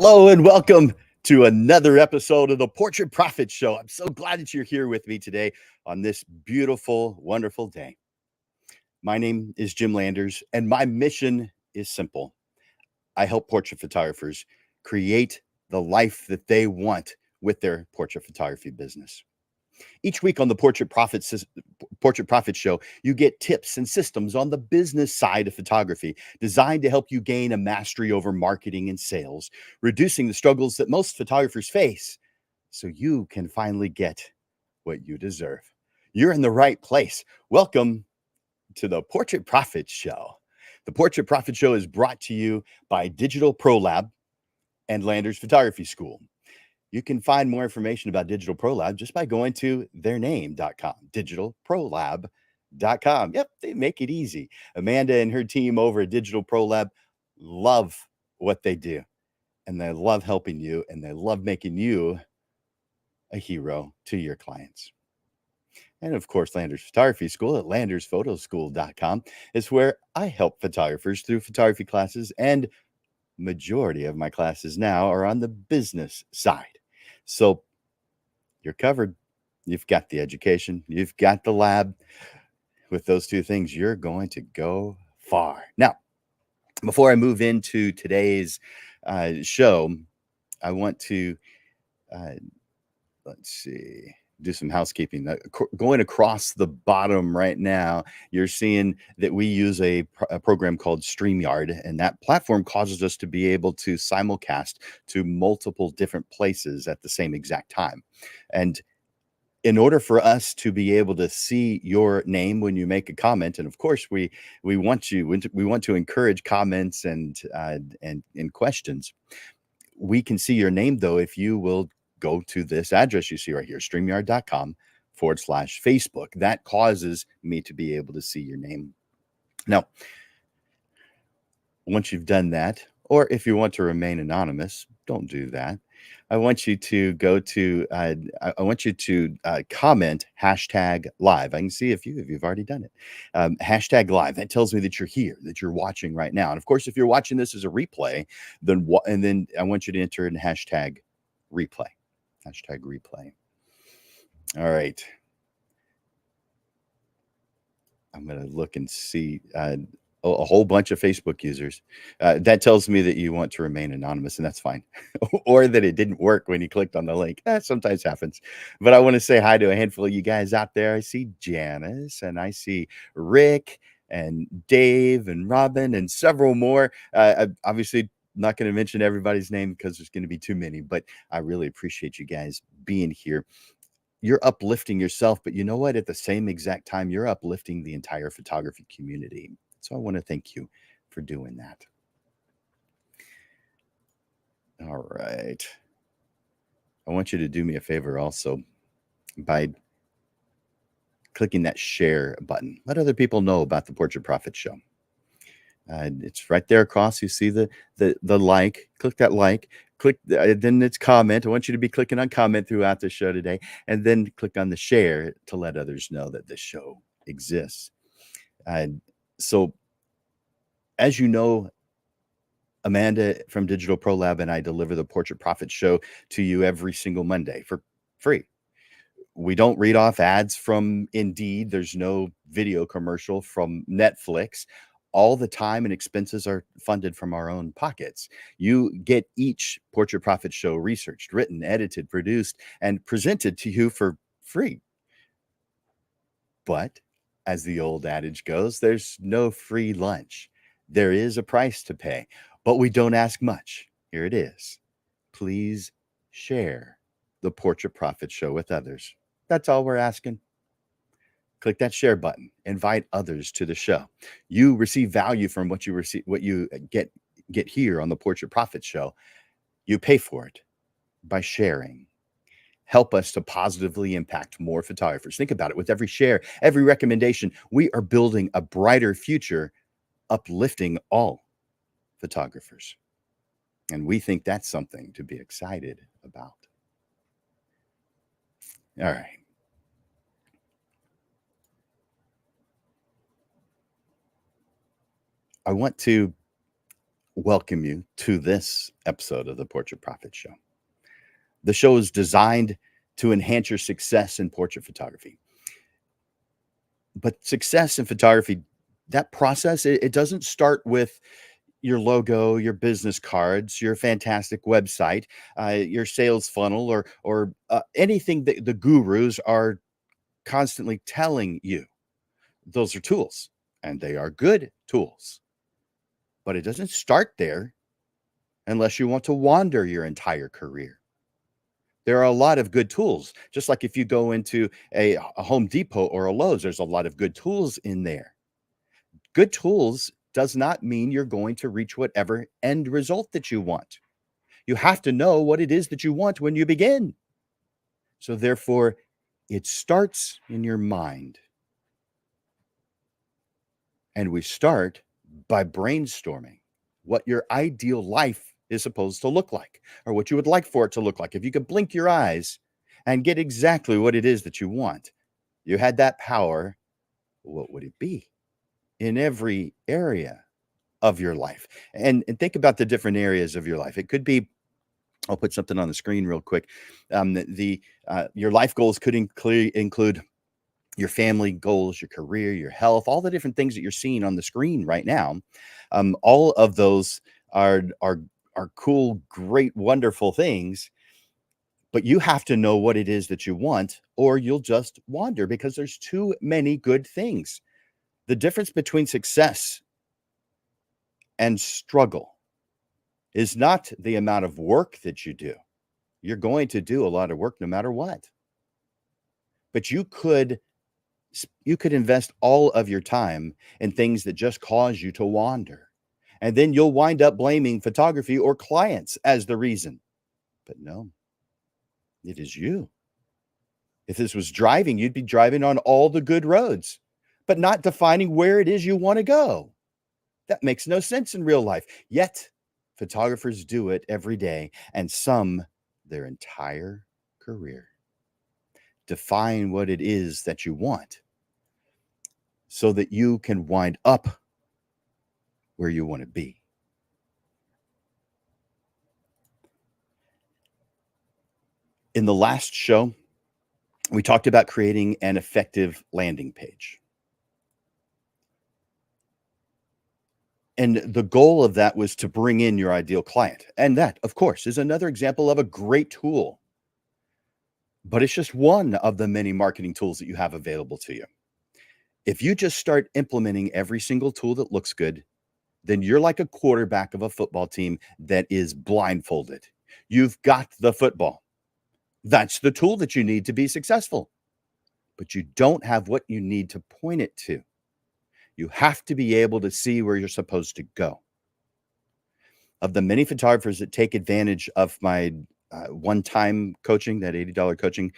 Hello and welcome to another episode of the Portrait Profit Show. I'm so glad that you're here with me today on this beautiful, wonderful day. My name is Jim Landers, and my mission is simple. I help portrait photographers create the life that they want with their portrait photography business. Each week on the Portrait Profit Show, you get tips and systems on the business side of photography designed to help you gain a mastery over marketing and sales, reducing the struggles that most photographers face so you can finally get what you deserve. You're in the right place. Welcome to the Portrait Profit Show. The Portrait Profit Show is brought to you by Digital Pro Lab and Landers Photography School. You can find more information about Digital Pro Lab just by going to theirname.com, digitalprolab.com. Yep, they make it easy. Amanda and her team over at Digital Pro Lab love what they do, and they love helping you, and they love making you a hero to your clients. And of course, Landers Photography School at landersphotoschool.com is where I help photographers through photography classes, and majority of my classes now are on the business side. So you're covered. You've got the education, you've got the lab. With those two things, you're going to go far. Now, before I move into today's show, I want to, let's see, do some housekeeping. Going across the bottom right now, you're seeing that we use a program called StreamYard, and that platform causes us to be able to simulcast to multiple different places at the same exact time. And in order for us to be able to see your name when you make a comment, and of course we want to encourage comments and questions. We can see your name though if you will go to this address you see right here, streamyard.com/Facebook. That causes me to be able to see your name. Now, once you've done that, or if you want to remain anonymous, don't do that. I want you to go to, comment hashtag live. I can see a few of you have already done it. Hashtag live. That tells me that you're here, that you're watching right now. And of course, if you're watching this as a replay, then I want you to enter in hashtag replay. Hashtag replay. All right. I'm going to look and see a whole bunch of Facebook users. That tells me that you want to remain anonymous, and that's fine. Or that it didn't work when you clicked on the link. That sometimes happens. But I want to say hi to a handful of you guys out there. I see Janice, and I see Rick, and Dave, and Robin, and several more. Obviously, not going to mention everybody's name because there's going to be too many, but I really appreciate you guys being here. You're uplifting yourself, but you know what? At the same exact time, you're uplifting the entire photography community. So I want to thank you for doing that. All right. I want you to do me a favor also by clicking that share button. Let other people know about the Portrait Profit Show. It's right there across. You see the like. Click that like. Click then it's comment. I want you to be clicking on comment throughout the show today, and then click on the share to let others know that this show exists. So, as you know, Amanda from Digital Pro Lab and I deliver the Portrait Profit Show to you every single Monday for free. We don't read off ads from Indeed. There's no video commercial from Netflix. All the time and expenses are funded from our own pockets. You get each Portrait Profit Show researched, written, edited, produced, and presented to you for free. But as the old adage goes, there's no free lunch. There is a price to pay, but we don't ask much. Here it is. Please share the Portrait Profit Show with others. That's all we're asking. Click that share button. Invite others to the show. You receive value from what you get here on the Portrait Profit Show. You pay for it by sharing. Help us to positively impact more photographers. Think about it. With every share, every recommendation, we are building a brighter future, uplifting all photographers. And we think that's something to be excited about. All right. I want to welcome you to this episode of the Portrait Prophet Show. The show is designed to enhance your success in portrait photography. But success in photography, that process, it doesn't start with your logo, your business cards, your fantastic website, your sales funnel, or anything that the gurus are constantly telling you. Those are tools, and they are good tools. But it doesn't start there unless you want to wander your entire career. There are a lot of good tools. Just like if you go into a Home Depot or a Lowe's, there's a lot of good tools in there. Good tools does not mean you're going to reach whatever end result that you want. You have to know what it is that you want when you begin. So therefore, it starts in your mind. And we start by brainstorming what your ideal life is supposed to look like, or what you would like for it to look like. If you could blink your eyes and get exactly what it is that you want, you had that power, what would it be in every area of your life? And think about the different areas of your life. It could be, I'll put something on the screen real quick. Your life goals could include your family goals, your career, your health, all the different things that you're seeing on the screen right now. All of those are cool, great, wonderful things. But you have to know what it is that you want, or you'll just wander because there's too many good things. The difference between success and struggle is not the amount of work that you do. You're going to do a lot of work no matter what. But you could invest all of your time in things that just cause you to wander. And then you'll wind up blaming photography or clients as the reason. But no, it is you. If this was driving, you'd be driving on all the good roads, but not defining where it is you want to go. That makes no sense in real life. Yet, photographers do it every day, and some their entire career. Define what it is that you want so that you can wind up where you want to be. In the last show, we talked about creating an effective landing page. And the goal of that was to bring in your ideal client. And that, of course, is another example of a great tool. But it's just one of the many marketing tools that you have available to you. If you just start implementing every single tool that looks good, then you're like a quarterback of a football team that is blindfolded. You've got the football. That's the tool that you need to be successful. But you don't have what you need to point it to. You have to be able to see where you're supposed to go. Of the many photographers that take advantage of my one-time coaching, that $80 coaching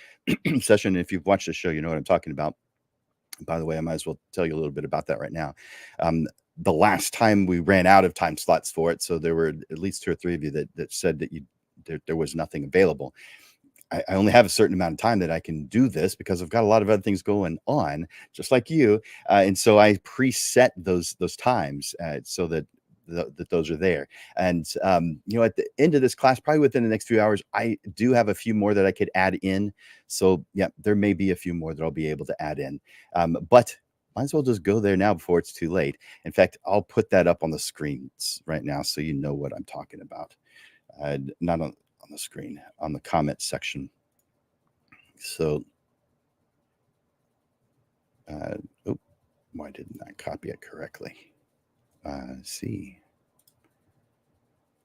session, if you've watched the show, you know what I'm talking about. By the way, I might as well tell you a little bit about that right now. The last time we ran out of time slots for it, so there were at least 2 or 3 of you that said that there was nothing available. I only have a certain amount of time that I can do this because I've got a lot of other things going on, just like you. And so I preset those times so that those are there. And at the end of this class, probably within the next few hours, I do have a few more that I could add in. So yeah, there may be a few more that I'll be able to add in. But might as well just go there now before it's too late. In fact, I'll put that up on the screens right now so you know what I'm talking about. Not on the screen, on the comment section. So, why didn't I copy it correctly? See.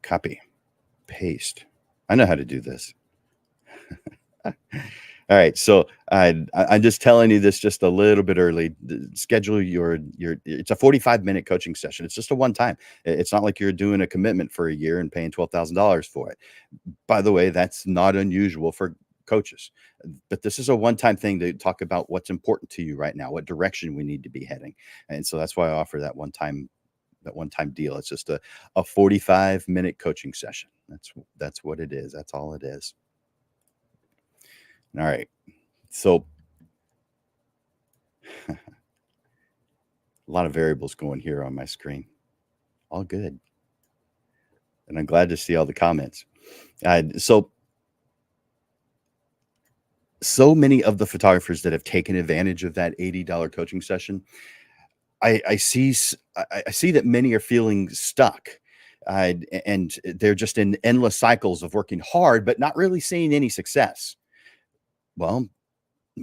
Copy, paste. I know how to do this. All right, so I'm just telling you this just a little bit early. Schedule your. It's a 45-minute coaching session. It's just a one time. It's not like you're doing a commitment for a year and paying $12,000 for it. By the way, that's not unusual for coaches, but this is a one-time thing to talk about what's important to you right now, what direction we need to be heading, and so that's why I offer that one-time deal. It's just a 45-minute coaching session. That's what it is. That's all it is. All right. So a lot of variables going here on my screen. All good. And I'm glad to see all the comments. So many of the photographers that have taken advantage of that $80 coaching session, I see that many are feeling stuck, and they're just in endless cycles of working hard, but not really seeing any success. Well,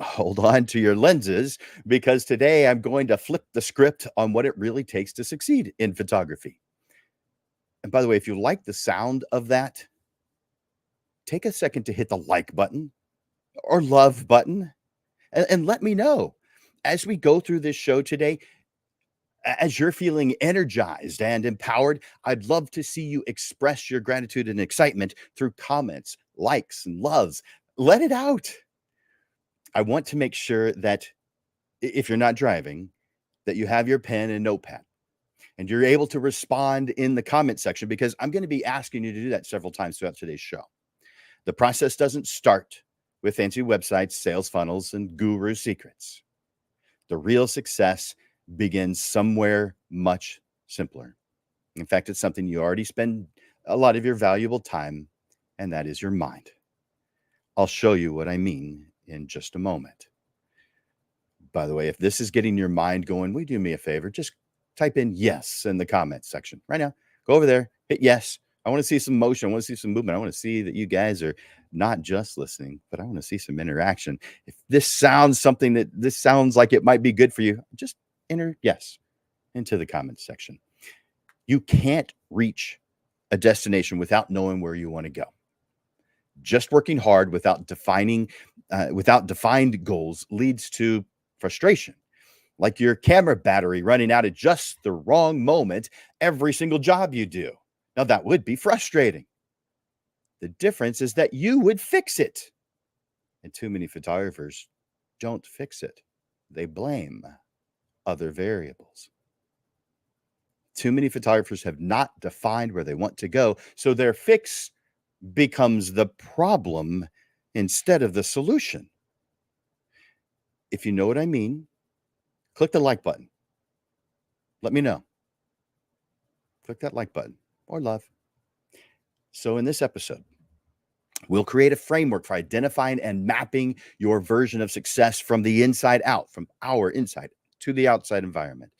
hold on to your lenses, because today I'm going to flip the script on what it really takes to succeed in photography. And by the way, if you like the sound of that, take a second to hit the like button or love button, and let me know as we go through this show today. As you're feeling energized and empowered, I'd love to see you express your gratitude and excitement through comments, likes, and loves. Let it out. I want to make sure that if you're not driving, that you have your pen and notepad and you're able to respond in the comment section, because I'm going to be asking you to do that several times throughout today's show. The process doesn't start with fancy websites, sales funnels, and guru secrets. The real success begins somewhere much simpler. In fact, it's something you already spend a lot of your valuable time, and that is your mind. I'll show you what I mean in just a moment. By the way, if this is getting your mind going, will you do me a favor? Just type in yes in the comments section right now. Go over there, hit yes. I want to see some motion. I want to see some movement. I want to see that you guys are not just listening, but I want to see some interaction. If this sounds like it might be good for you, just enter yes into the comments section. You can't reach a destination without knowing where you want to go. Just working hard without defined goals leads to frustration, like your camera battery running out at just the wrong moment every single job you do. Now, that would be frustrating. The difference is that you would fix it. And too many photographers don't fix it. They blame other variables. Too many photographers have not defined where they want to go, so their fix becomes the problem instead of the solution. If you know what I mean, click the like button. Let me know. Click that like button or love. So in this episode, we'll create a framework for identifying and mapping your version of success from the inside out, from our inside to the outside environment.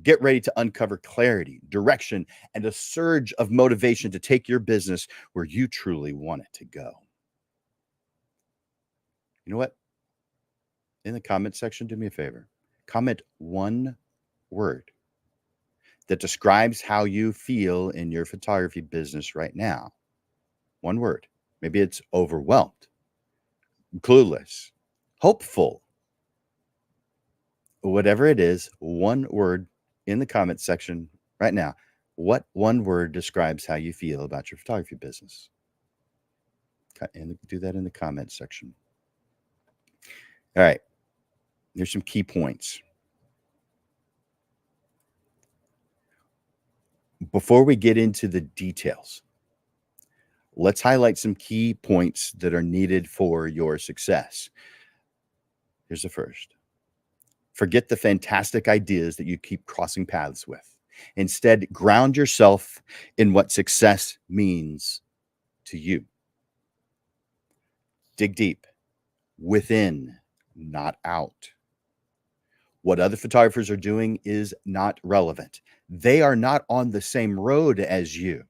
Get ready to uncover clarity, direction, and a surge of motivation to take your business where you truly want it to go. You know what? In the comment section, do me a favor. Comment one word that describes how you feel in your photography business right now. One word. Maybe it's overwhelmed, clueless, hopeful. Whatever it is, one word in the comment section right now. What one word describes how you feel about your photography business? And do that in the comment section. All right. There's some key points. Before we get into the details, let's highlight some key points that are needed for your success. Here's the first. Forget the fantastic ideas that you keep crossing paths with. Instead, ground yourself in what success means to you. Dig deep, within, not out. What other photographers are doing is not relevant. They are not on the same road as you.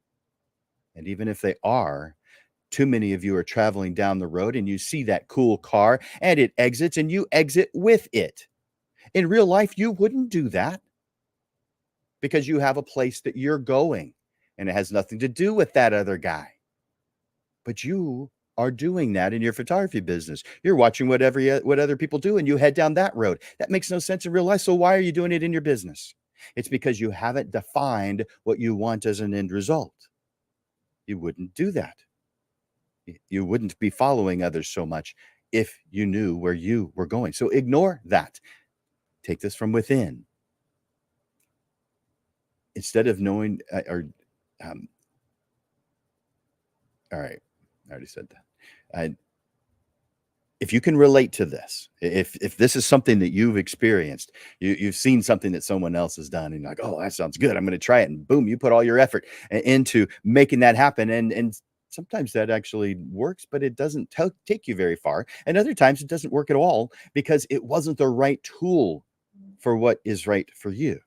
And even if they are, too many of you are traveling down the road and you see that cool car and it exits and you exit with it. In real life, you wouldn't do that because you have a place that you're going and it has nothing to do with that other guy. But you are doing that in your photography business. You're watching what other people do and you head down that road. That makes no sense in real life. So why are you doing it in your business? It's because you haven't defined what you want as an end result. You wouldn't do that. You wouldn't be following others so much if you knew where you were going. So ignore that. Take this from within. Instead of knowing all right, I already said that. if you can relate to this, if this is something that you've experienced, you've seen something that someone else has done, and you're like, oh, that sounds good, I'm going to try it, and boom, you put all your effort into making that happen, and sometimes that actually works, but it doesn't take you very far, and other times it doesn't work at all because it wasn't the right tool for what is right for you.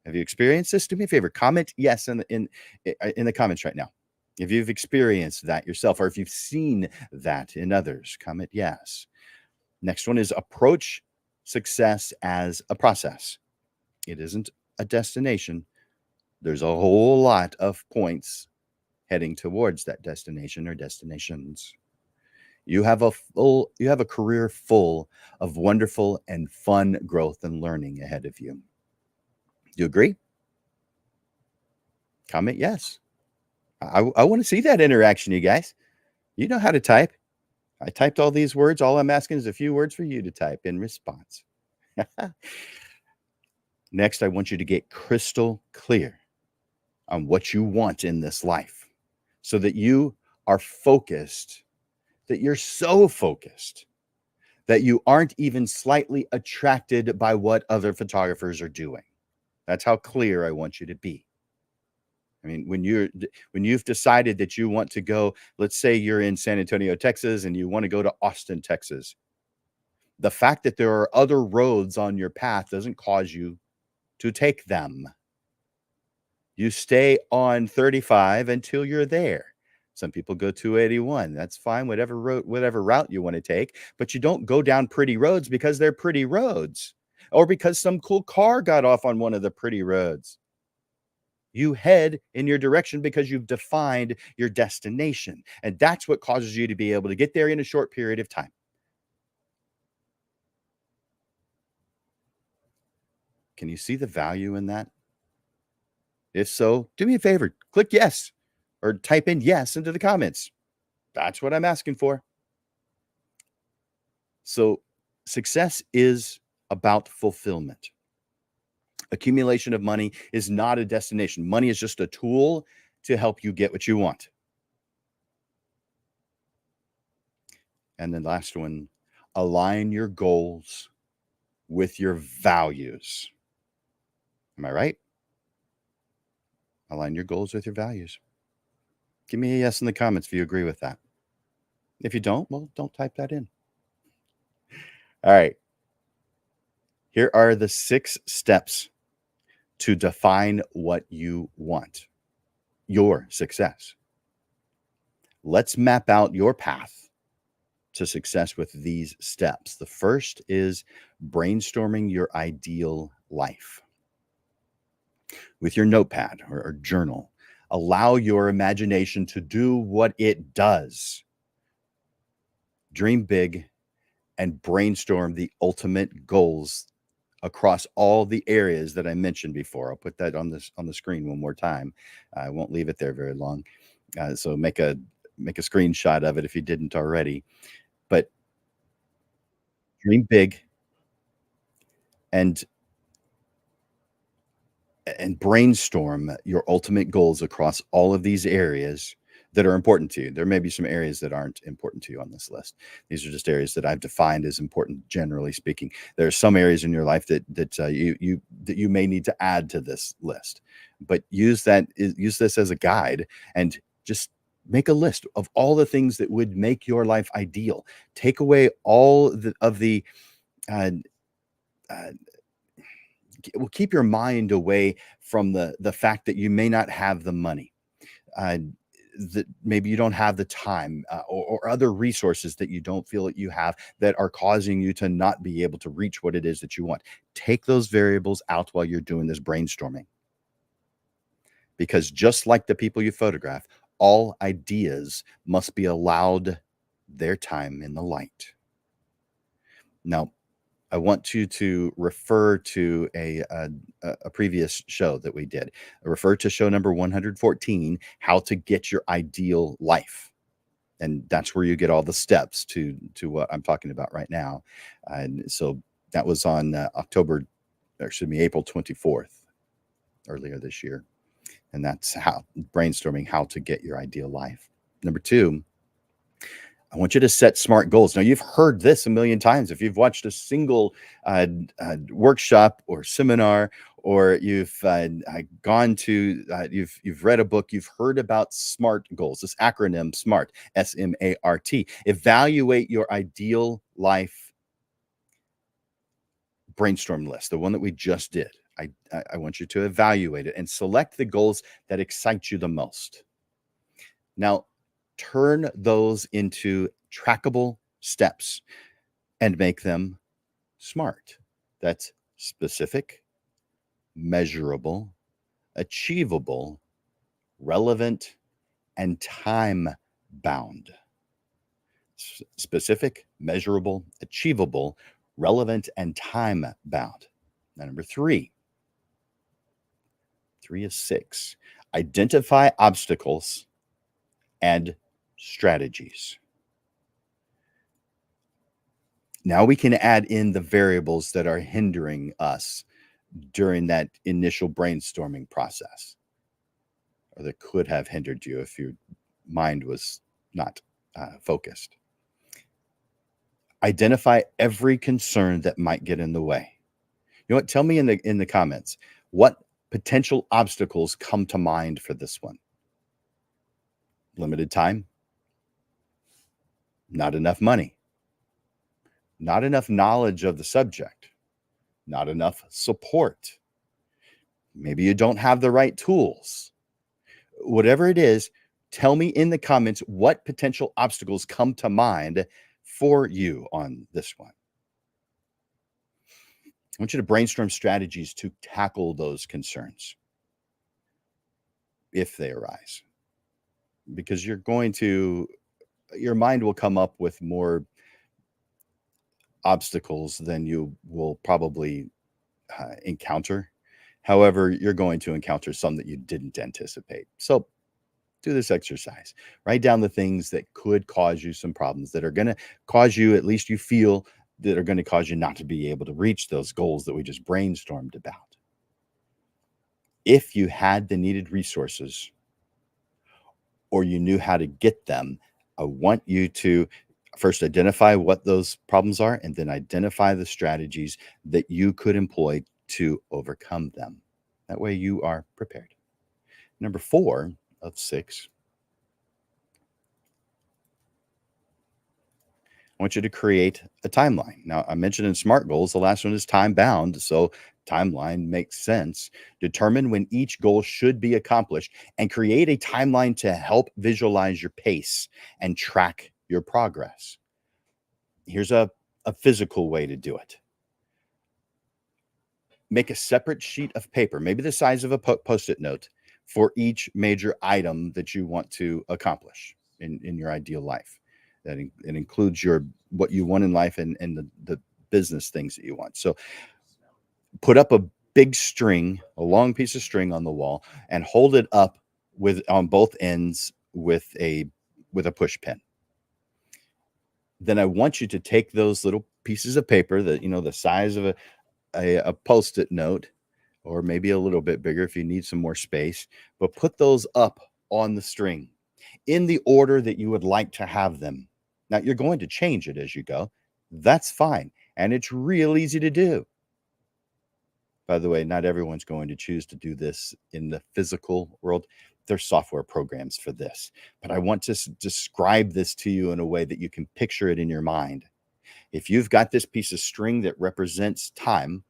Have you experienced this? Do me a favor, comment yes in the comments right now. If you've experienced that yourself, or if you've seen that in others, comment yes. Next one is approach success as a process. It isn't a destination. There's a whole lot of points heading towards that destination or destinations. You have a career full of wonderful and fun growth and learning ahead of you. Do you agree? Comment yes. I want to see that interaction, you guys. You know how to type. I typed all these words. All I'm asking is a few words for you to type in response. Next, I want you to get crystal clear on what you want in this life so that you are focused, that you're so focused that you aren't even slightly attracted by what other photographers are doing. That's how clear I want you to be. I mean, when you've decided that you want to go, let's say you're in San Antonio, Texas, and you want to go to Austin, Texas. The fact that there are other roads on your path doesn't cause you to take them. You stay on 35 until you're there. Some people go 281. That's fine, whatever route you want to take, but you don't go down pretty roads because they're pretty roads or because some cool car got off on one of the pretty roads. You head in your direction because you've defined your destination. And that's what causes you to be able to get there in a short period of time. Can you see the value in that? If so, do me a favor, click yes or type in yes into the comments. That's what I'm asking for. So, success is about fulfillment. Accumulation of money is not a destination. Money is just a tool to help you get what you want. And then last one, align your goals with your values. Am I right? Align your goals with your values. Give me a yes in the comments if you agree with that. If you don't, well, don't type that in. All right. Here are the 6 steps to define what you want, your success. Let's map out your path to success with these steps. The first is brainstorming your ideal life. With your notepad or journal, allow your imagination to do what it does. Dream big and brainstorm the ultimate goals across all the areas that I mentioned before. I'll put that on the screen one more time. I won't leave it there very long. So make a screenshot of it if you didn't already. But dream big and brainstorm your ultimate goals across all of these areas that are important to you. There may be some areas that aren't important to you on this list. These are just areas that I've defined as important, generally speaking. There are some areas in your life that you may need to add to this list, but use this as a guide and just make a list of all the things that would make your life ideal. Take away all of the will keep your mind away from the fact that you may not have the money, that maybe you don't have the time, or other resources that you don't feel that you have that are causing you to not be able to reach what it is that you want. Take those variables out while you're doing this brainstorming, because just like the people you photograph, all ideas must be allowed their time in the light. Now, I want you to refer to a previous show that we did. Refer to show number 114, How to Get Your Ideal Life. And that's where you get all the steps to what I'm talking about right now. And so that was on April 24th, earlier this year. And that's brainstorming how to get your ideal life. Number 2, I want you to set SMART goals. Now, you've heard this a million times. If you've watched a single workshop or seminar, or you've gone to, you've read a book, you've heard about SMART goals, this acronym SMART, SMART. Evaluate your ideal life brainstorm list, the one that we just did. I want you to evaluate it and select the goals that excite you the most. Now, turn those into trackable steps and make them SMART. That's specific, measurable, achievable, relevant, and time bound. Specific, measurable, achievable, relevant, and time bound. Now, number three is 6. Identify obstacles and strategies. Now we can add in the variables that are hindering us during that initial brainstorming process, or that could have hindered you if your mind was not focused. Identify every concern that might get in the way. You know what? Tell me in the comments what potential obstacles come to mind for this one. Limited time, not enough money, not enough knowledge of the subject, not enough support. Maybe you don't have the right tools. Whatever it is, tell me in the comments what potential obstacles come to mind for you on this one. I want you to brainstorm strategies to tackle those concerns if they arise, because your mind will come up with more obstacles than you will probably encounter. However, you're going to encounter some that you didn't anticipate. So do this exercise. Write down the things that could cause you some problems, that are going to cause you, at least you feel, that are going to cause you not to be able to reach those goals that we just brainstormed about. If you had the needed resources or you knew how to get them, I want you to first identify what those problems are, and then identify the strategies that you could employ to overcome them. That way you are prepared. Number 4 of 6, I want you to create a timeline. Now, I mentioned in SMART goals, the last one is time bound, so timeline makes sense. Determine when each goal should be accomplished and create a timeline to help visualize your pace and track your progress. Here's a physical way to do it. Make a separate sheet of paper, maybe the size of a post-it note, for each major item that you want to accomplish in your ideal life. That it includes what you want in life and the business things that you want. So put up a big string, a long piece of string on the wall, and hold it up on both ends with a push pin. Then I want you to take those little pieces of paper that, the size of a post-it note, or maybe a little bit bigger if you need some more space, but put those up on the string in the order that you would like to have them. Now, you're going to change it as you go. That's fine. And it's real easy to do. By the way, not everyone's going to choose to do this in the physical world. There's software programs for this. But I want to describe this to you in a way that you can picture it in your mind. If you've got this piece of string that represents time,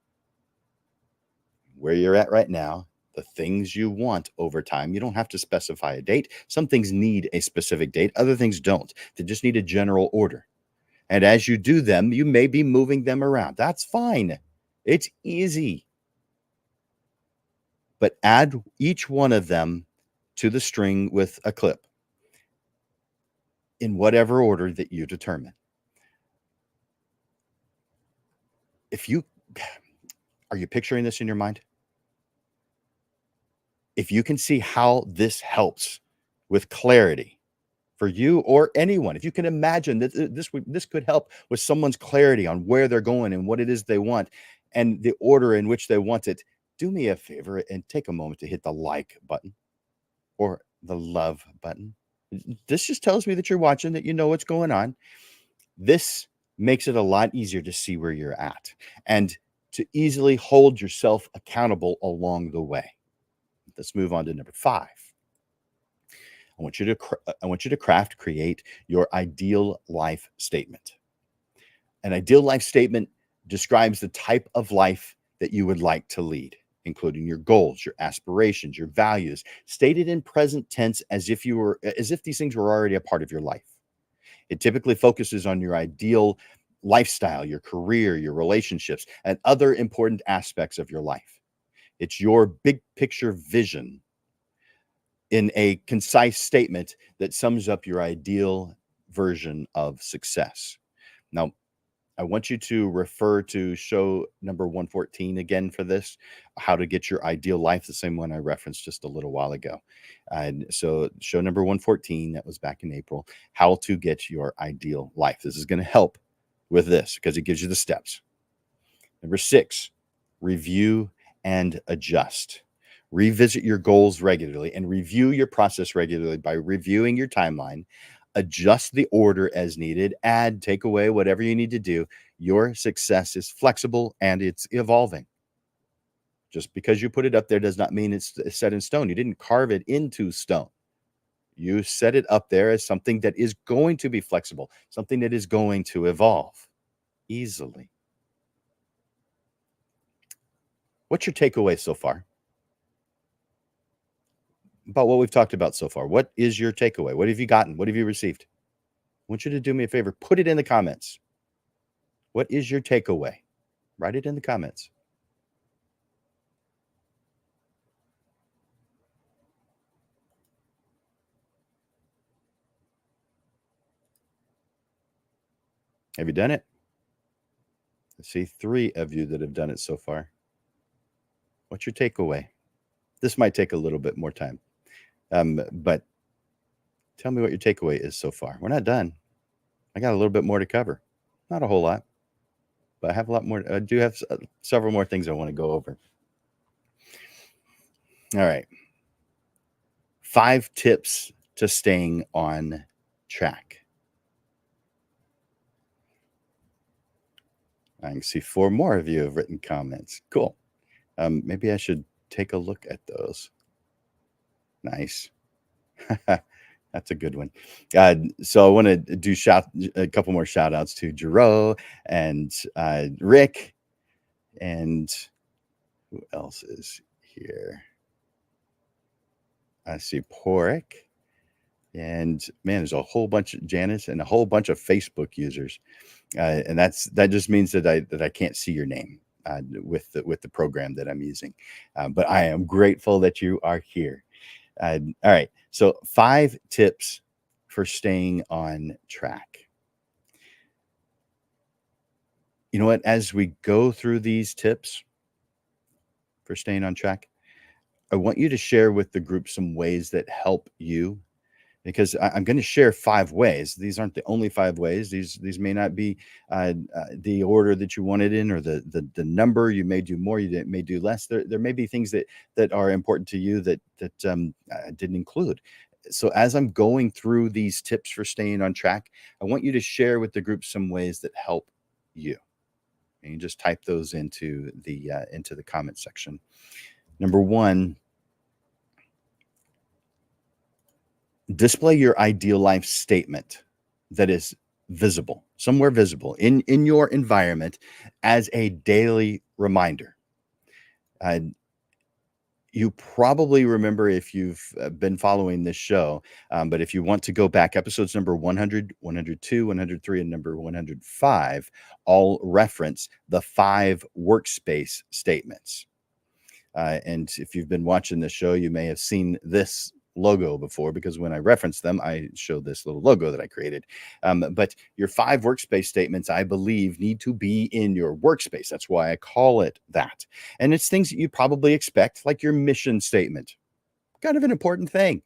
where you're at right now, the things you want over time, you don't have to specify a date. Some things need a specific date. Other things don't. They just need a general order. And as you do them, you may be moving them around. That's fine. It's easy. But add each one of them to the string with a clip in whatever order that you determine. Are you picturing this in your mind? If you can see how this helps with clarity for you or anyone, if you can imagine that this could help with someone's clarity on where they're going and what it is they want and the order in which they want it, do me a favor and take a moment to hit the like button or the love button. This just tells me that you're watching, that you know what's going on. This makes it a lot easier to see where you're at and to easily hold yourself accountable along the way. Let's move on to number 5. I want you to create your ideal life statement. An ideal life statement describes the type of life that you would like to lead, including your goals, your aspirations, your values, stated in present tense as if these things were already a part of your life. It typically focuses on your ideal lifestyle, your career, your relationships, and other important aspects of your life. It's your big picture vision in a concise statement that sums up your ideal version of success. Now, I want you to refer to show number 114 again for this, how to get your ideal life, the same one I referenced just a little while ago. And so, show number 114, that was back in April, how to get your ideal life. This is going to help with this because it gives you the steps. Number 6, review and adjust. Revisit your goals regularly and review your process regularly by reviewing your timeline. Adjust the order as needed, add, take away, whatever you need to do. Your success is flexible and it's evolving. Just because you put it up there does not mean it's set in stone. You didn't carve it into stone. You set it up there as something that is going to be flexible, something that is going to evolve easily. What's your takeaway so far about what we've talked about so far? What is your takeaway? What have you gotten? What have you received? I want you to do me a favor. Put it in the comments. What is your takeaway? Write it in the comments. Have you done it? I see 3 of you that have done it so far. What's your takeaway? This might take a little bit more time, but tell me what your takeaway is so far. We're not done. I got a little bit more to cover. Not a whole lot, but I have a lot more. I do have several more things I want to go over. All right. 5 tips to staying on track. I can see 4 more of you have written comments. Cool. Maybe I should take a look at those. Nice. That's a good one. So I want to do a couple more shout outs to Jero and Rick, and who else is here? I see Porrick, and man, there's a whole bunch of Janice and a whole bunch of Facebook users, and that just means that I can't see your name with the program that I'm using, but I am grateful that you are here. All right, so 5 tips for staying on track. You know what? As we go through these tips for staying on track, I want you to share with the group some ways that help you, because I'm going to share 5 ways. These aren't the only 5 ways. These may not be the order that you wanted in, or the number. You may do more. You may do less. There may be things that are important to you that I didn't include. So as I'm going through these tips for staying on track, I want you to share with the group some ways that help you. And you just type those into the comment section. Number 1, display your ideal life statement that is visible, somewhere visible in your environment as a daily reminder. You probably remember, if you've been following this show, but if you want to go back, episodes number 100, 102, 103, and number 105 all reference the 5 workspace statements. And if you've been watching this show, you may have seen this logo before, because when I reference them, I show this little logo that I created. But your 5 workspace statements, I believe, need to be in your workspace. That's why I call it that. And it's things that you probably expect, like your mission statement, kind of an important thing.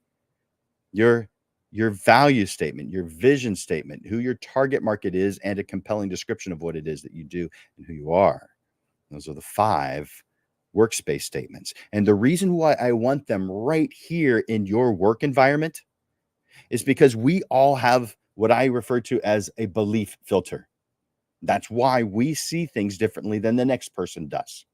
Your value statement, your vision statement, who your target market is, and a compelling description of what it is that you do and who you are. Those are the 5 workspace statements. And the reason why I want them right here in your work environment is because we all have what I refer to as a belief filter. That's why we see things differently than the next person does.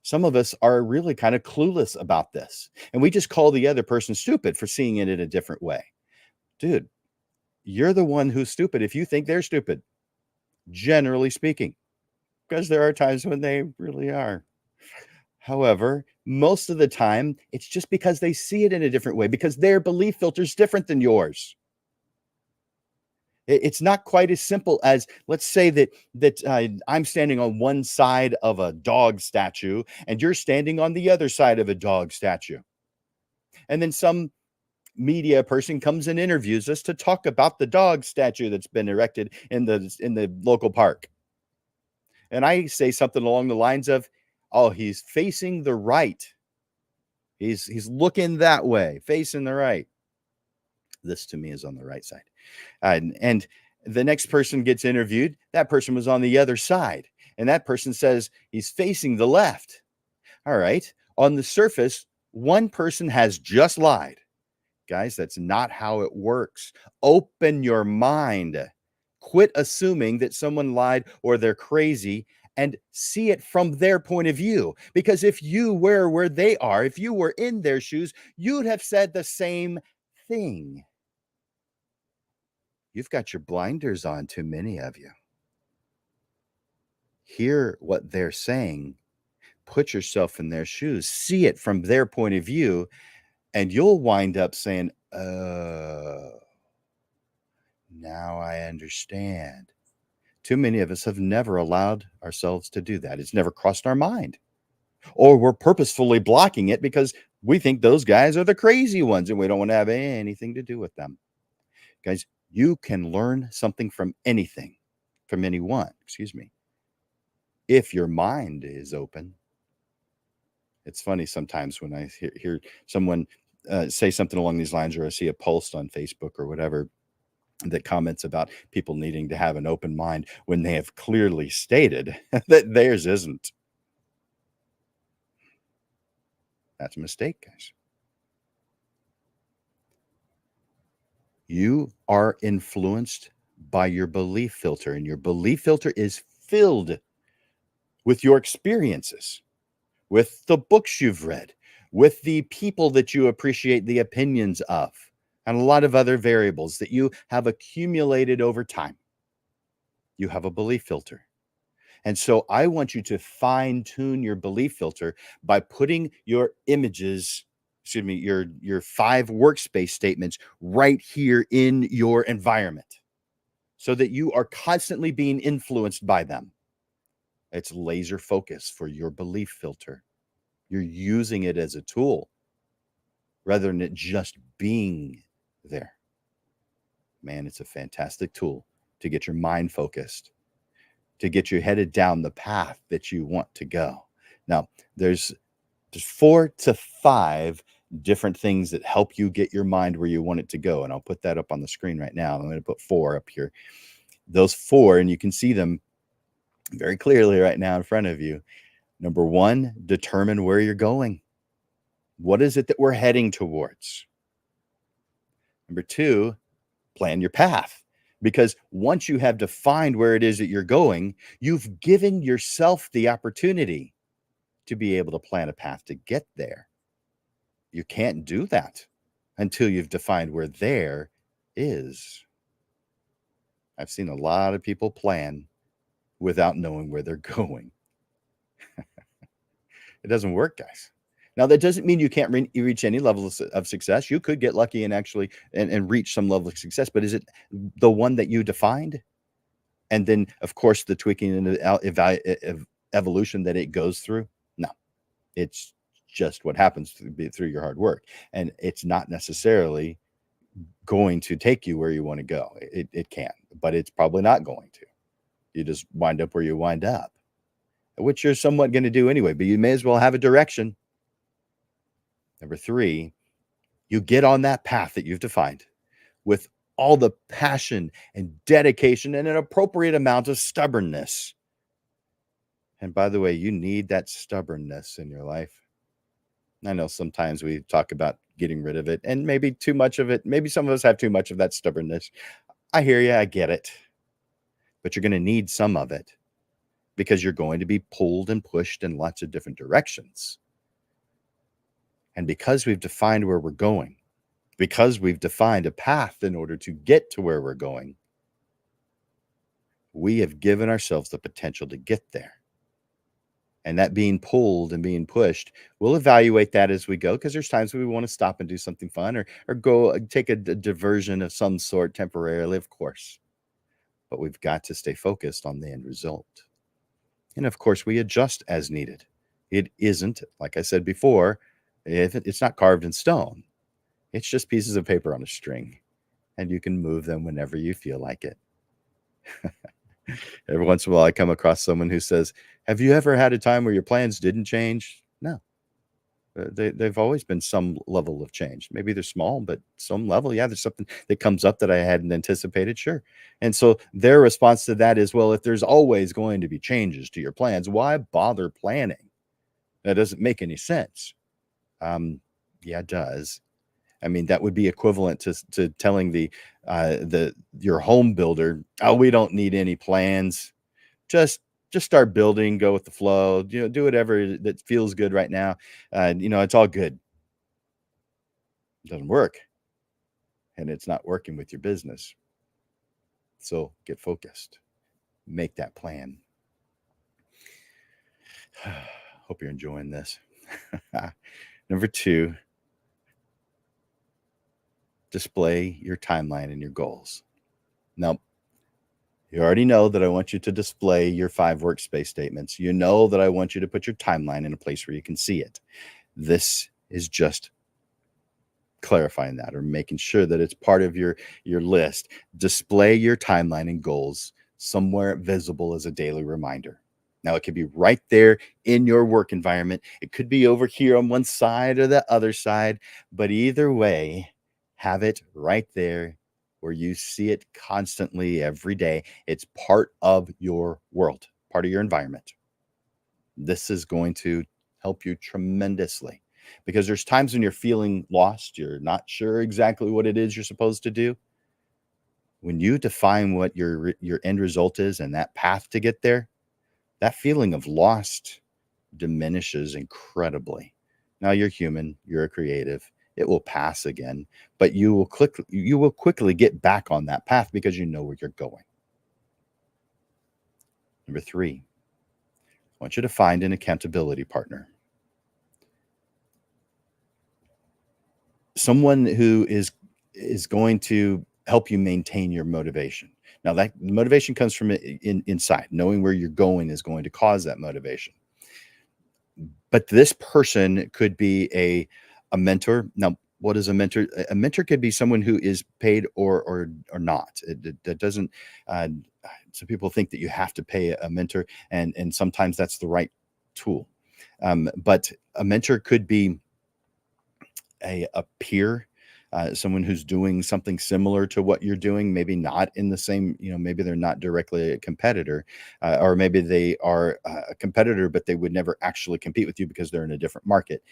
Some of us are really kind of clueless about this, and we just call the other person stupid for seeing it in a different way. Dude, you're the one who's stupid if you think they're stupid, generally speaking, because there are times when they really are. However, most of the time, it's just because they see it in a different way, because their belief filter is different than yours. It's not quite as simple as, let's say that I'm standing on one side of a dog statue and you're standing on the other side of a dog statue. And then some media person comes and interviews us to talk about the dog statue that's been erected in the local park. And I say something along the lines of, "Oh, he's facing the right. He's looking that way, facing the right." This to me is on the right side. And the next person gets interviewed. That person was on the other side. And that person says he's facing the left. All right. On the surface, one person has just lied. Guys, that's not how it works. Open your mind. Quit assuming that someone lied or they're crazy and see it from their point of view. Because if you were where they are, if you were in their shoes, you'd have said the same thing. You've got your blinders on, too many of you. Hear what they're saying. Put yourself in their shoes. See it from their point of view. And you'll wind up saying, "Oh, now I understand." Too many of us have never allowed ourselves to do that. It's never crossed our mind. Or we're purposefully blocking it because we think those guys are the crazy ones and we don't want to have anything to do with them. Guys, you can learn something from anything, from anyone, if your mind is open. It's funny sometimes when I hear someone say something along these lines, or I see a post on Facebook or whatever that comments about people needing to have an open mind when they have clearly stated that theirs isn't. That's a mistake, guys. You are influenced by your belief filter, and your belief filter is filled with your experiences, with the books you've read, with the people that you appreciate the opinions of, and a lot of other variables that you have accumulated over time. You have a belief filter. And so I want you to fine tune your belief filter by putting your images, your 5 workspace statements right here in your environment so that you are constantly being influenced by them. It's laser focus for your belief filter. You're using it as a tool rather than it just being there. Man, it's a fantastic tool to get your mind focused, to get you headed down the path that you want to go. Now, there's 4 to 5 different things that help you get your mind where you want it to go. And I'll put that up on the screen right now. I'm going to put 4 up here. Those 4, and you can see them very clearly right now in front of you. Number 1, determine where you're going. What is it that we're heading towards? Number 2, plan your path. Because once you have defined where it is that you're going, you've given yourself the opportunity to be able to plan a path to get there. You can't do that until you've defined where there is. I've seen a lot of people plan without knowing where they're going. It doesn't work, guys. Now, that doesn't mean you can't reach any level of success. You could get lucky and actually and reach some level of success, but is it the one that you defined? And then, of course, the tweaking and the evolution that it goes through? No, it's just what happens through your hard work. And it's not necessarily going to take you where you want to go. It can, but it's probably not going to. You just wind up where you wind up, which you're somewhat going to do anyway, but you may as well have a direction. Number 3, you get on that path that you've defined with all the passion and dedication and an appropriate amount of stubbornness. And by the way, you need that stubbornness in your life. I know sometimes we talk about getting rid of it, and maybe too much of it. Maybe some of us have too much of that stubbornness. I hear you. I get it. But you're going to need some of it because you're going to be pulled and pushed in lots of different directions. And because we've defined where we're going, because we've defined a path in order to get to where we're going, we have given ourselves the potential to get there. And that being pulled and being pushed, we'll evaluate that as we go, because there's times we want to stop and do something fun or go take a diversion of some sort temporarily, of course. But we've got to stay focused on the end result. And of course, we adjust as needed. It isn't, like I said before, it's not carved in stone. It's just pieces of paper on a string, and you can move them whenever you feel like it. Every once in a while, I come across someone who says, have you ever had a time where your plans didn't change? No. They've always been some level of change. Maybe they're small, but some level. Yeah, there's something that comes up that I hadn't anticipated. Sure. And so their response to that is, well, if there's always going to be changes to your plans, why bother planning? That doesn't make any sense. Yeah, it does. I mean, that would be equivalent to telling your home builder, oh, we don't need any plans. Just start building, go with the flow, do whatever that feels good right now. It's all good. It doesn't work. And it's not working with your business. So get focused. Make that plan. Hope you're enjoying this. Number 2, display your timeline and your goals. Now, you already know that I want you to display your 5 workspace statements. You know that I want you to put your timeline in a place where you can see it. This is just clarifying that, or making sure that it's part of your list. Display your timeline and goals somewhere visible as a daily reminder. Now, it could be right there in your work environment. It could be over here on one side or the other side, but either way, have it right there where you see it constantly every day. It's part of your world, part of your environment. This is going to help you tremendously, because there's times when you're feeling lost, you're not sure exactly what it is you're supposed to do. When you define what your end result is and that path to get there, that feeling of lost diminishes incredibly. Now, you're human, you're a creative. It will pass again, but you will quickly get back on that path because you know where you're going. Number 3, I want you to find an accountability partner. Someone who is going to help you maintain your motivation. Now, that motivation comes from inside. Knowing where you're going is going to cause that motivation. But this person could be a mentor. Now, what is a mentor? A mentor could be someone who is paid or not. That doesn't. So people think that you have to pay a mentor, and sometimes that's the right tool. But a mentor could be a peer, someone who's doing something similar to what you're doing, maybe not in the same, maybe they're not directly a competitor, or maybe they are a competitor, but they would never actually compete with you because they're in a different market.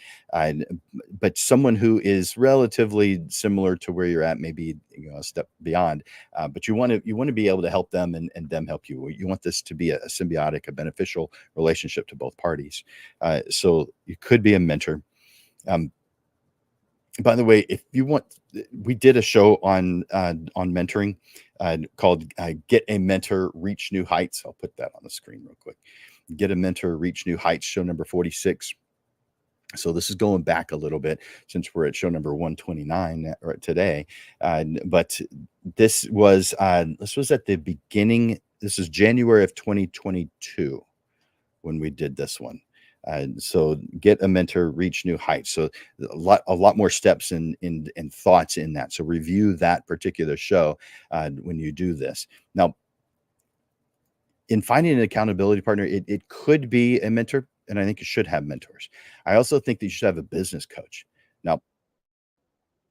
But someone who is relatively similar to where you're at, maybe a step beyond, but you want to be able to help them and them help you. You want this to be a symbiotic, a beneficial relationship to both parties. So you could be a mentor. By the way, if you want, we did a show on mentoring called "Get a Mentor, Reach New Heights." I'll put that on the screen real quick. "Get a Mentor, Reach New Heights," show number 46. So this is going back a little bit since we're at show number 129 today. But this was at the beginning. This is January of 2022 when we did this one. So get a mentor, reach new heights. So a lot more steps and thoughts in that. So review that particular show when you do this. Now, in finding an accountability partner, it could be a mentor, and I think you should have mentors. I also think that you should have a business coach. Now,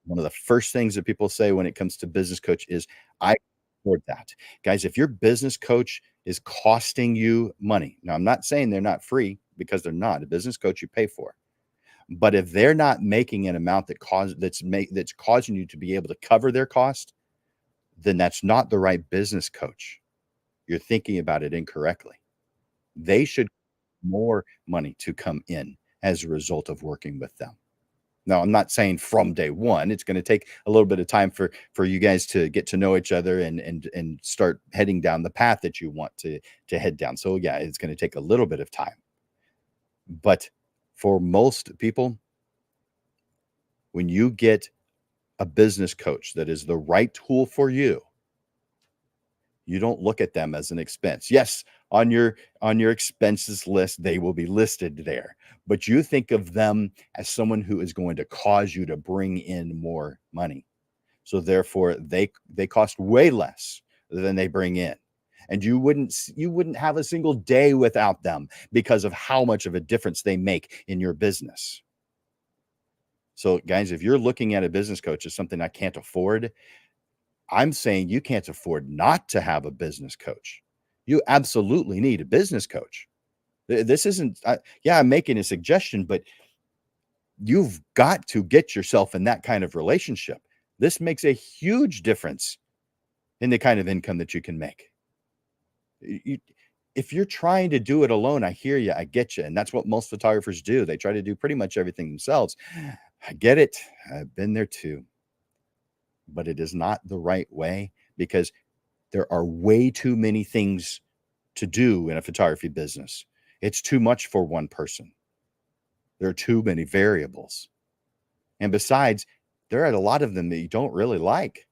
one of the first things that people say when it comes to business coach is, I afford that. Guys, if your business coach is costing you money, now I'm not saying they're not free, because they're not. A business coach you pay for. But if they're not making an amount that's causing you to be able to cover their cost, then that's not the right business coach. You're thinking about it incorrectly. They should more money to come in as a result of working with them. Now, I'm not saying from day one. It's going to take a little bit of time for you guys to get to know each other and start heading down the path that you want to head down. So yeah, it's going to take a little bit of time. But for most people, when you get a business coach that is the right tool for you, you don't look at them as an expense. Yes, on your expenses list, they will be listed there, but you think of them as someone who is going to cause you to bring in more money. So therefore, they cost way less than they bring in. And you wouldn't have a single day without them because of how much of a difference they make in your business. So guys, if you're looking at a business coach as something I can't afford, I'm saying you can't afford not to have a business coach. You absolutely need a business coach. This isn't, yeah, I'm making a suggestion, but you've got to get yourself in that kind of relationship. This makes a huge difference in the kind of income that you can make. If you're trying to do it alone, I hear you, I get you. And that's what most photographers do. They try to do pretty much everything themselves. I get it. I've been there too. But it is not the right way because there are way too many things to do in a photography business. It's too much for one person. There are too many variables. And besides, there are a lot of them that you don't really like.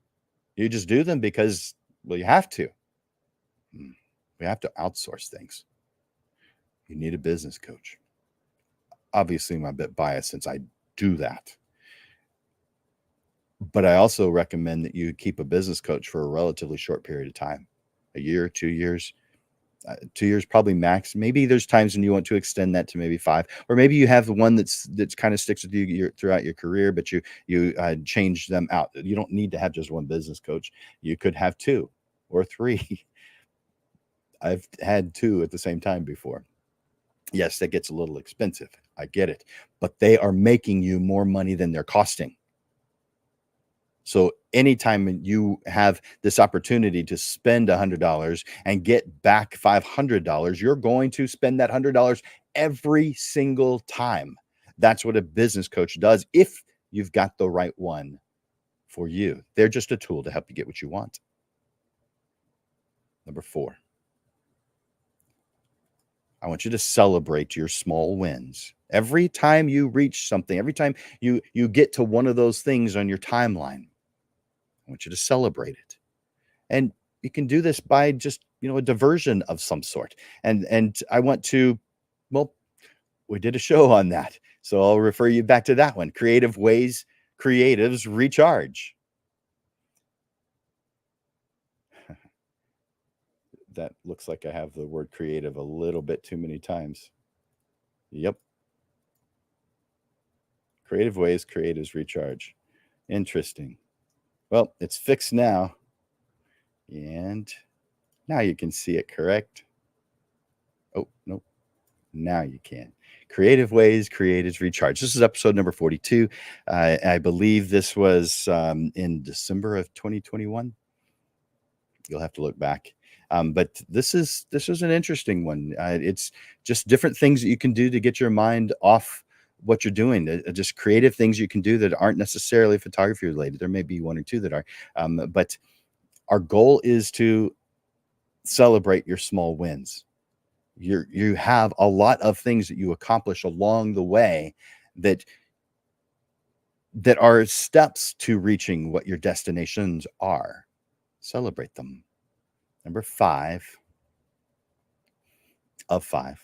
You just do them because, well, you have to. We have to outsource things. You need a business coach. Obviously, I'm a bit biased since I do that. But I also recommend that you keep a business coach for a relatively short period of time, a year, 2 years. 2 years probably max. Maybe there's times when you want to extend that to maybe 5, or maybe you have the one that's kind of sticks with you throughout your career, but you change them out. You don't need to have just one business coach. You could have 2 or 3. I've had 2 at the same time before. Yes, that gets a little expensive. I get it, but they are making you more money than they're costing. So anytime you have this opportunity to spend $100 and get back $500, you're going to spend that $100 every single time. That's what a business coach does if you've got the right one for you. They're just a tool to help you get what you want. Number 4, I want you to celebrate your small wins. Every time you reach something, every time you get to one of those things on your timeline, I want you to celebrate it. And you can do this by just, a diversion of some sort. And I want to, well, we did a show on that. So I'll refer you back to that one. Creative ways creatives recharge. That looks like I have the word creative a little bit too many times. Yep. Creative ways creatives recharge. Interesting. Well, it's fixed now. And now you can see it, correct? Oh, nope. Now you can. Creative ways creatives recharge. This is episode number 42. I believe this was in December of 2021. You'll have to look back. But this is an interesting one. It's just different things that you can do to get your mind off what you're doing. Just creative things you can do that aren't necessarily photography related. There may be 1 or 2 that are. But our goal is to celebrate your small wins. You have a lot of things that you accomplish along the way that are steps to reaching what your destinations are. Celebrate them. Number 5 of 5.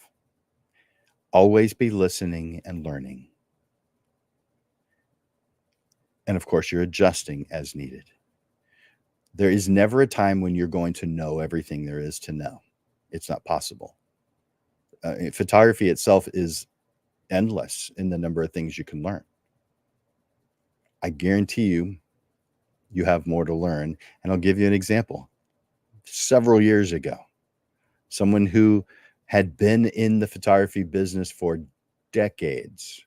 Always be listening and learning. And of course, you're adjusting as needed. There is never a time when you're going to know everything there is to know. It's not possible. Photography itself is endless in the number of things you can learn. I guarantee you have more to learn. And I'll give you an example. Several years ago, someone who had been in the photography business for decades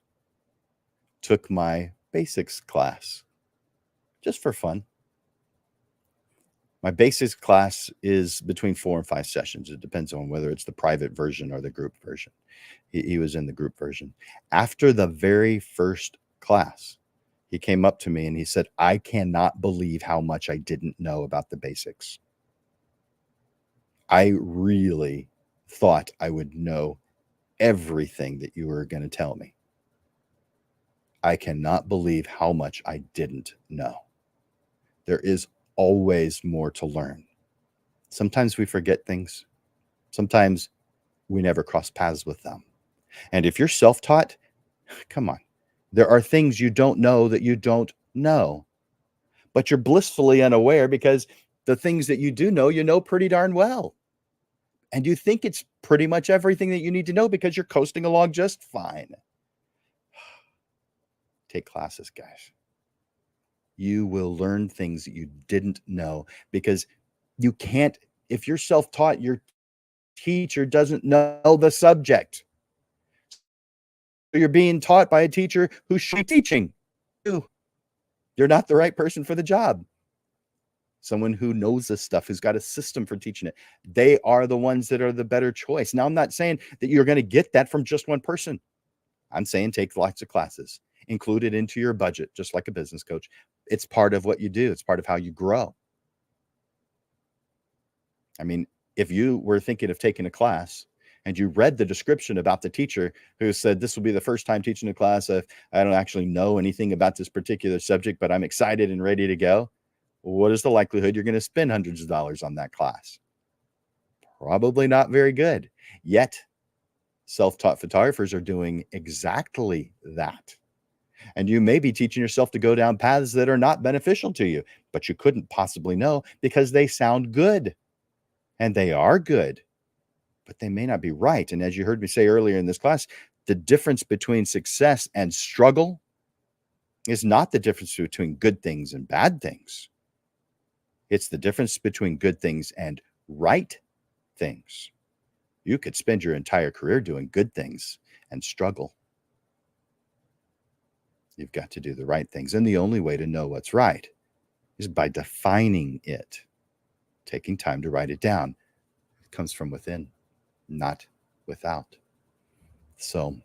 took my basics class just for fun. My basics class is between 4 and 5 sessions. It depends on whether it's the private version or the group version. He was in the group version. After the very first class, he came up to me and he said, "I cannot believe how much I didn't know about the basics. I really thought I would know everything that you were going to tell me. I cannot believe how much I didn't know." There is always more to learn. Sometimes we forget things. Sometimes we never cross paths with them. And if you're self-taught, come on. There are things you don't know that you don't know, but you're blissfully unaware because the things that you know pretty darn well. And you think it's pretty much everything that you need to know because you're coasting along just fine. Take classes, guys. You will learn things that you didn't know because you can't, if you're self-taught, your teacher doesn't know the subject. So you're being taught by a teacher who should be teaching you. You're not the right person for the job. Someone who knows this stuff, who's got a system for teaching it. They are the ones that are the better choice. Now, I'm not saying that you're going to get that from just one person. I'm saying take lots of classes, include it into your budget, just like a business coach. It's part of what you do. It's part of how you grow. I mean, if you were thinking of taking a class and you read the description about the teacher who said, "This will be the first time teaching a class. I don't actually know anything about this particular subject, but I'm excited and ready to go." What is the likelihood you're going to spend hundreds of dollars on that class? Probably not very good. Yet, self-taught photographers are doing exactly that. And you may be teaching yourself to go down paths that are not beneficial to you, but you couldn't possibly know because they sound good. And they are good, but they may not be right. And as you heard me say earlier in this class, the difference between success and struggle is not the difference between good things and bad things. It's the difference between good things and right things. You could spend your entire career doing good things and struggle. You've got to do the right things. And the only way to know what's right is by defining it, taking time to write it down. It comes from within, not without. So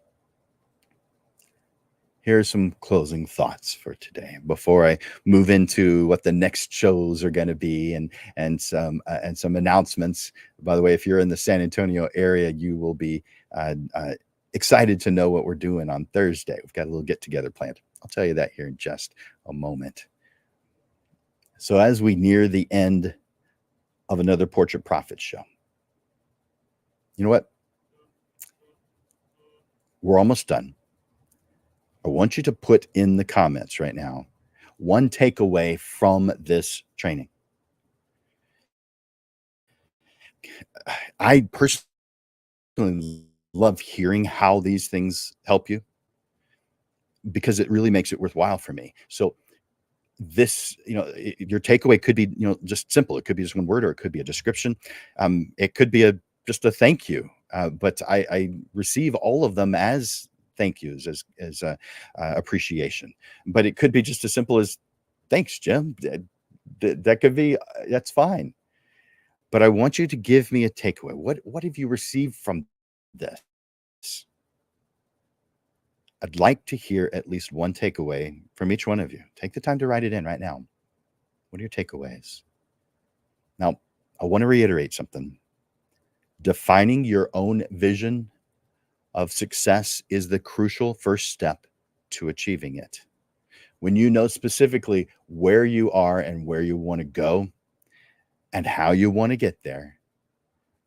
here's some closing thoughts for today before I move into what the next shows are going to be and some announcements. By the way, if you're in the San Antonio area, you will be excited to know what we're doing on Thursday. We've got a little get together planned. I'll tell you that here in just a moment. So as we near the end of another Portrait Profit show, you know what? We're almost done. I want you to put in the comments right now one takeaway from this training. I personally love hearing how these things help you because it really makes it worthwhile for me. So this, your takeaway could be, just simple. It could be just one word, or it could be a description. It could be just a thank you. But I receive all of them as thank yous, as appreciation. But it could be just as simple as thanks, Jim. That could be, that's fine. But I want you to give me a takeaway. What have you received from this? I'd like to hear at least one takeaway from each one of you. Take the time to write it in right now. What are your takeaways? Now, I want to reiterate something. Defining your own vision of success is the crucial first step to achieving it. When you know specifically where you are and where you want to go and how you want to get there,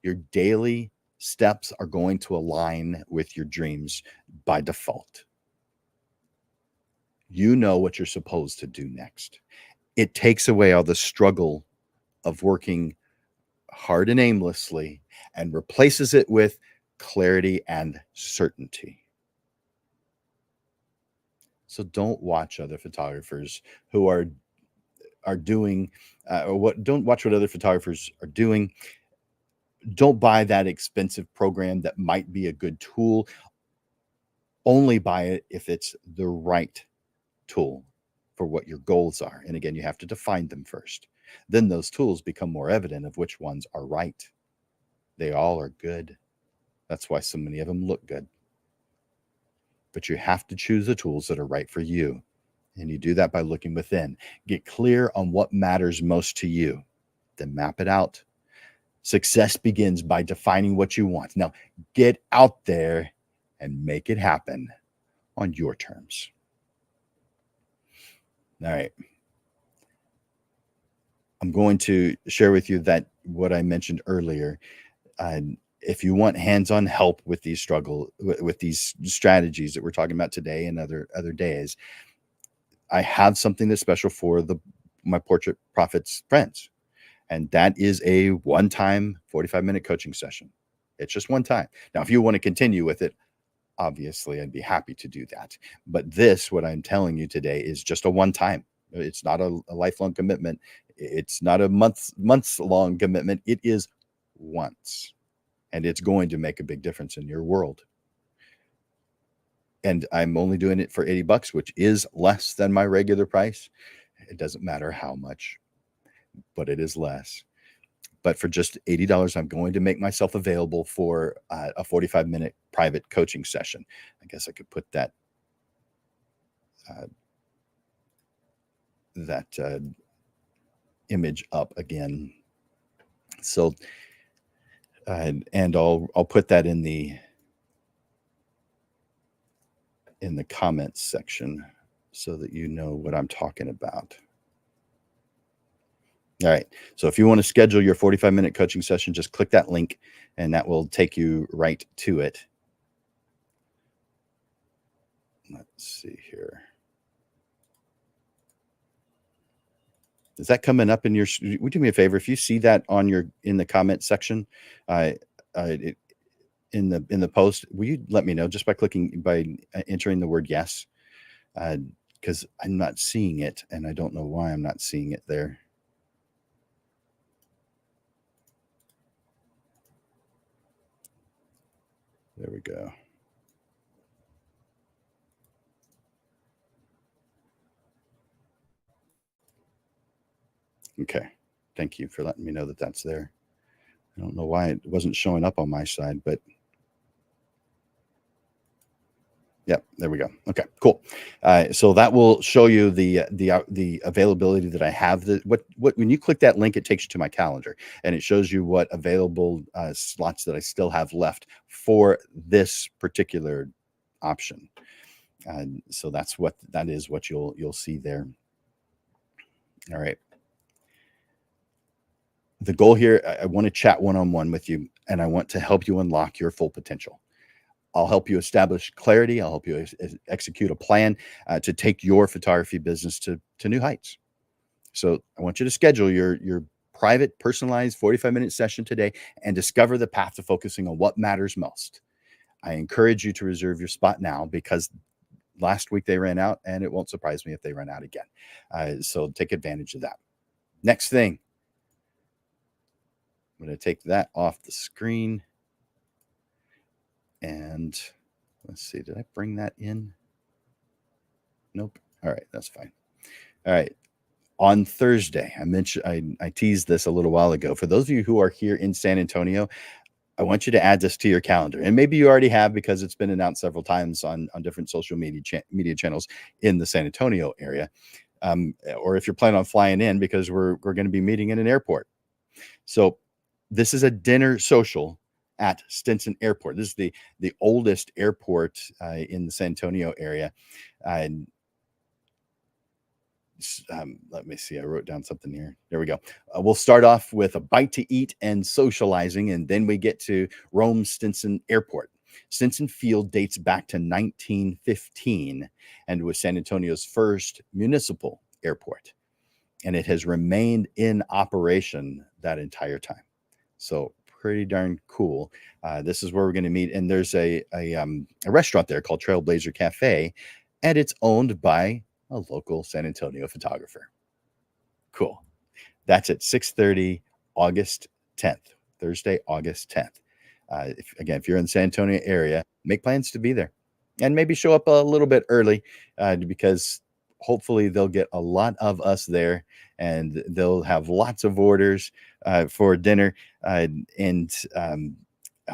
your daily steps are going to align with your dreams by default. You know what you're supposed to do next. It takes away all the struggle of working hard and aimlessly and replaces it with clarity and certainty. So don't watch other photographers who are doing don't watch what other photographers are doing. Don't buy that expensive program that might be a good tool. only buy it if it's the right tool for what your goals are. And again, you have to define them first. Then those tools become more evident of which ones are right. They all are good. That's why so many of them look good. But you have to choose the tools that are right for you. And you do that by looking within. Get clear on what matters most to you. Then map it out. Success begins by defining what you want. Now, get out there and make it happen on your terms. All right. I'm going to share with you that what I mentioned earlier. If you want hands-on help with these with these strategies that we're talking about today and other days, I have something that's special for my Portrait Profits friends. And that is a one-time 45-minute coaching session. It's just one time. Now, if you want to continue with it, obviously, I'd be happy to do that. But this, what I'm telling you today, is just a one-time. It's not a lifelong commitment. It's not a months-long commitment. It is once. And it's going to make a big difference in your world. And I'm only doing it for $80, which is less than my regular price. It doesn't matter how much, but it is less. But for just $80, I'm going to make myself available for a 45-minute private coaching session. I guess I could put that image up again. So, and I'll put that in the comments section so that you know what I'm talking about. All right. So if you want to schedule your 45-minute coaching session, just click that link and that will take you right to it. Let's see here. Is that coming up in your, would you do me a favor? If you see that in the comment section, in the post, will you let me know just by entering the word yes? Because I'm not seeing it and I don't know why I'm not seeing it there. There we go. Okay. Thank you for letting me know that that's there. I don't know why it wasn't showing up on my side, but yep, there we go. Okay, cool. So that will show you the availability that I have. When you click that link, it takes you to my calendar and it shows you what available slots that I still have left for this particular option. So that is what you'll see there. All right. The goal here, I want to chat one-on-one with you, and I want to help you unlock your full potential. I'll help you establish clarity. I'll help you execute a plan to take your photography business to new heights. So I want you to schedule your private, personalized 45-minute session today and discover the path to focusing on what matters most. I encourage you to reserve your spot now because last week they ran out, and it won't surprise me if they run out again. So take advantage of that. Next thing, I'm going to take that off the screen. And let's see, did I bring that in? Nope. All right, that's fine. All right. On Thursday, I teased this a little while ago. For those of you who are here in San Antonio, I want you to add this to your calendar. And maybe you already have because it's been announced several times on different social media channels in the San Antonio area. Or if you're planning on flying in because we're going to be meeting in an airport. So this is a dinner social at Stinson Airport. This is the oldest airport in the San Antonio area. Let me see. I wrote down something here. There we go. We'll start off with a bite to eat and socializing, and then we get to Rome Stinson Airport. Stinson Field dates back to 1915 and was San Antonio's first municipal airport. And it has remained in operation that entire time. So pretty darn cool. This is where we're going to meet. And there's a restaurant there called Trailblazer Cafe, and it's owned by a local San Antonio photographer. Cool. That's at 6:30, August 10th, Thursday, August 10th. If you're in the San Antonio area, make plans to be there. and maybe show up a little bit early because hopefully they'll get a lot of us there and they'll have lots of orders for dinner. And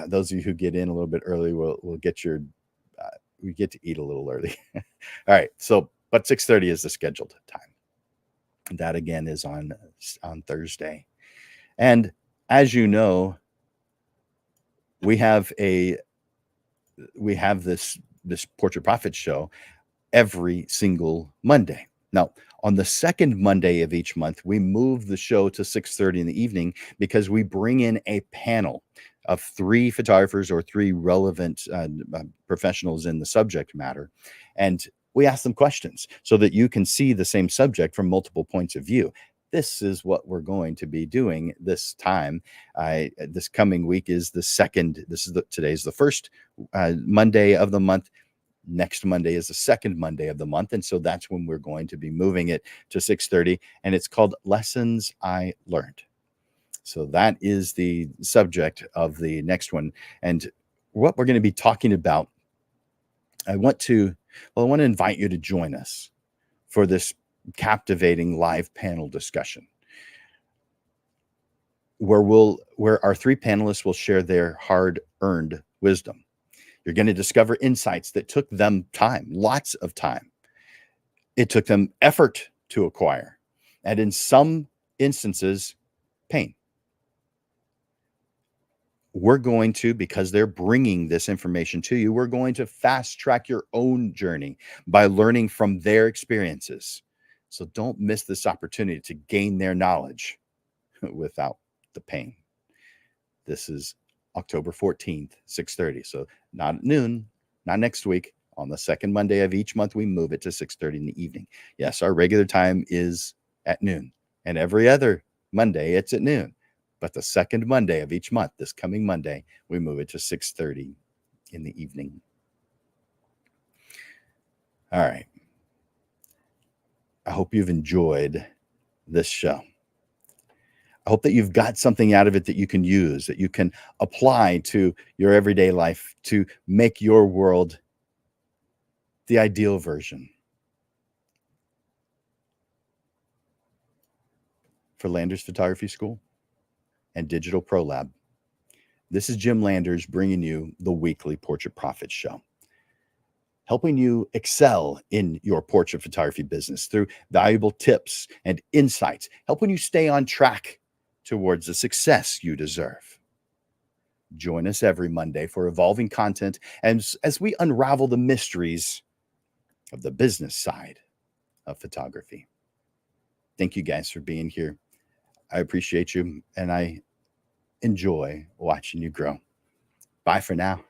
those of you who get in a little bit early will get your we get to eat a little early. All right. So, but 6:30 is the scheduled time. That again is on Thursday. And as you know, we have this Portrait Profit show every single Monday. Now, on the second Monday of each month, we move the show to 6:30 in the evening because we bring in a panel of 3 photographers or 3 relevant professionals in the subject matter. And we ask them questions so that you can see the same subject from multiple points of view. This is what we're going to be doing this time. This coming week is the second. Today's the first Monday of the month. Next Monday is the second Monday of the month, and so that's when we're going to be moving it to 6:30, and it's called Lessons I Learned. So that is the subject of the next one, and what we're going to be talking about. I want to invite you to join us for this captivating live panel discussion where our 3 panelists will share their hard-earned wisdom. You're going to discover insights that took them time, lots of time. It took them effort to acquire, and in some instances, pain. We're going to, because they're bringing this information to you, we're going to fast track your own journey by learning from their experiences. So don't miss this opportunity to gain their knowledge without the pain. This is October 14th, 6:30. So not at noon, not next week. On the second Monday of each month, we move it to 6:30 in the evening. Yes, our regular time is at noon. And every other Monday, it's at noon. But the second Monday of each month, this coming Monday, we move it to 6:30 in the evening. All right. I hope you've enjoyed this show. I hope that you've got something out of it that you can use, that you can apply to your everyday life to make your world the ideal version. For Landers Photography School and Digital Pro Lab, this is Jim Landers bringing you the weekly Portrait Profit Show, helping you excel in your portrait photography business through valuable tips and insights, helping you stay on track towards the success you deserve. Join us every Monday for evolving content as we unravel the mysteries of the business side of photography. Thank you guys for being here. I appreciate you, and I enjoy watching you grow. Bye for now.